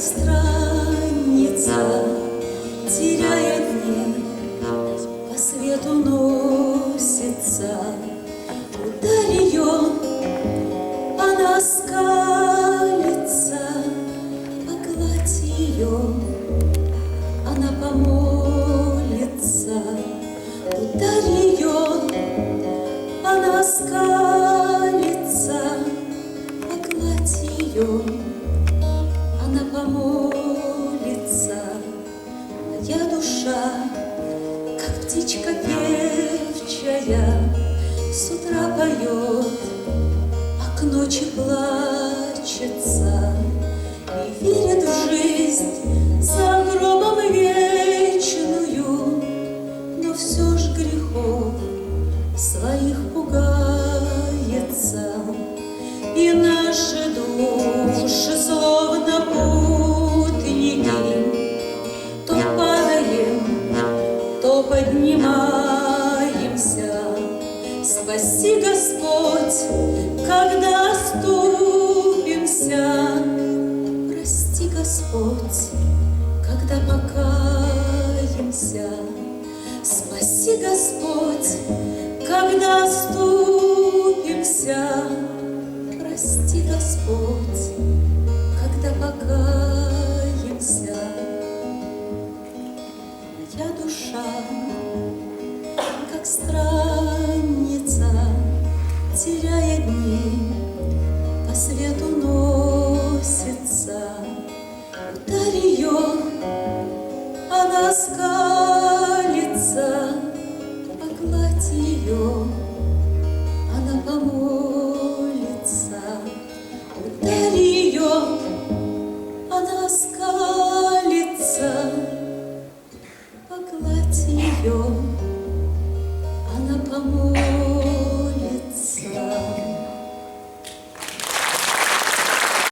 странница, теряя дни, по свету носится. Ударь ее, она скалится, погладь ее, она помолится. Ударь ее, она скалится, погладь ее, она помолится. Моя душа, как птичка певчая, с утра поет, а к ночи плачется и верит в жизнь за гробом вечную, но все ж грехов своих пугается, и наши души словно путники, то падаем, то поднимаемся. Спаси, Господь, когда оступимся. Прости, Господь, когда покаемся. Спаси, Господь, когда оступимся. Прости, Господь, когда покаемся. Моя душа, как странница, теряя дни, по свету носится. Ударь ее, она скалится, погладь ее, она помолится. Ударь ее, она скалится, погладь ее, она помолится.